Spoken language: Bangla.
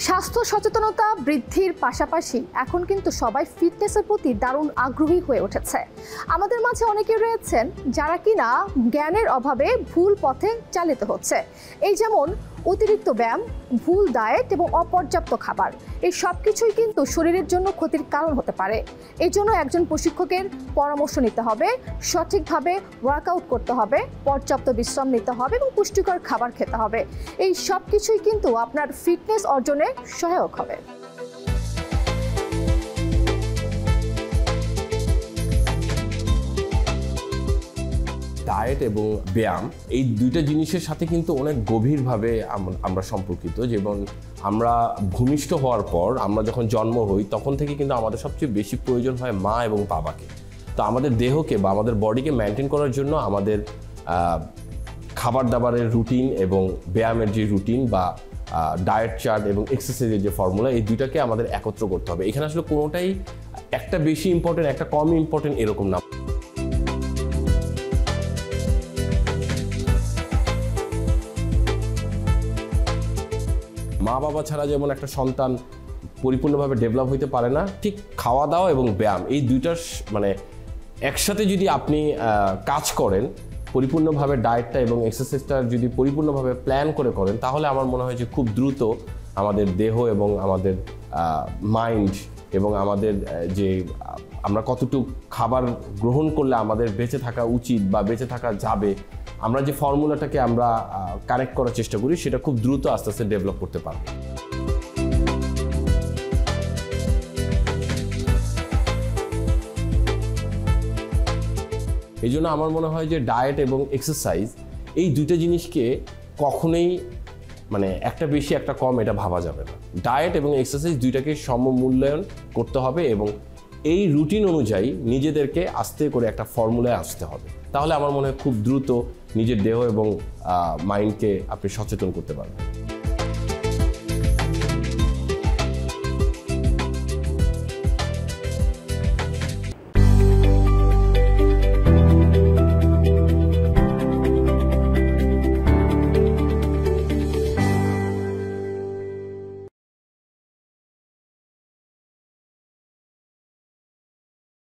স্বাস্থ্য সচেতনতা বৃদ্ধির পাশাপাশি এখন কিন্তু সবাই ফিটনেসের প্রতি দারুণ আগ্রহী হয়ে উঠেছে। আমাদের মাঝে অনেকেই রয়েছেন যারা কিনা জ্ঞানের অভাবে ভুল পথে চালিত হচ্ছে। এই যেমন অতিরিক্ত ব্যায়াম, ভুল ডায়েট এবং অপর্যাপ্ত খাবার, এই সব কিছুই কিন্তু শরীরের জন্য ক্ষতির কারণ হতে পারে। এই জন্য একজন প্রশিক্ষকের পরামর্শ নিতে হবে, সঠিকভাবে ওয়ার্কআউট করতে হবে, পর্যাপ্ত বিশ্রাম নিতে হবে এবং পুষ্টিকর খাবার খেতে হবে। এই সব কিছুই কিন্তু আপনার ফিটনেস অর্জনে সহায়ক হবে। ডায়েট এবং ব্যায়াম এই দুইটা জিনিসের সাথে কিন্তু অনেক গভীরভাবে আমরা সম্পর্কিত। যেমন আমরা ভূমিষ্ঠ হওয়ার পর, আমরা যখন জন্ম হই তখন থেকে কিন্তু আমাদের সবচেয়ে বেশি প্রয়োজন হয় মা এবং বাবাকে। তো আমাদের দেহকে বা আমাদের বডিকে মেনটেন করার জন্য আমাদের খাবার দাবারের রুটিন এবং ব্যায়ামের যে রুটিন বা ডায়েট চার্ট এবং এক্সারসাইজের যে ফর্মুলা, এই দুইটাকে আমাদের একত্র করতে হবে। এখানে আসলে কোনোটাই একটা বেশি ইম্পর্টেন্ট, একটা কম ইম্পর্টেন্ট এরকম না। মা বাবা ছাড়া যেমন একটা সন্তান পরিপূর্ণভাবে ডেভেলপ হইতে পারে না, ঠিক খাওয়া দাওয়া এবং ব্যায়াম এই দুইটার মানে একসাথে যদি আপনি কাজ করেন, পরিপূর্ণভাবে ডায়েটটা এবং এক্সারসাইজটা যদি পরিপূর্ণভাবে প্ল্যান করে করেন, তাহলে আমার মনে হয় যে খুব দ্রুত আমাদের দেহ এবং আমাদের মাইন্ড এবং আমাদের যে আমরা কতটুকু খাবার গ্রহণ করলে আমাদের বেঁচে থাকা উচিত বা বেঁচে থাকা যাবে, আমরা যে ফর্মুলাটাকে আমরা কানেক্ট করার চেষ্টা করি, সেটা খুব দ্রুত আস্তে আস্তে ডেভেলপ করতে পারবে। এই জন্য আমার মনে হয় যে ডায়েট এবং এক্সারসাইজ এই দুইটা জিনিসকে কখনোই মানে একটা বেশি একটা কম এটা ভাবা যাবে না। ডায়েট এবং এক্সারসাইজ দুইটাকে সমমূল্যায়ন করতে হবে এবং এই রুটিন অনুযায়ী নিজেদেরকে আস্তে করে একটা ফর্মুলায় আসতে হবে। তাহলে আমার মনে হয় খুব দ্রুত নিজের দেহ এবং মাইন্ডকে আপনি সচেতন করতে পারবেন।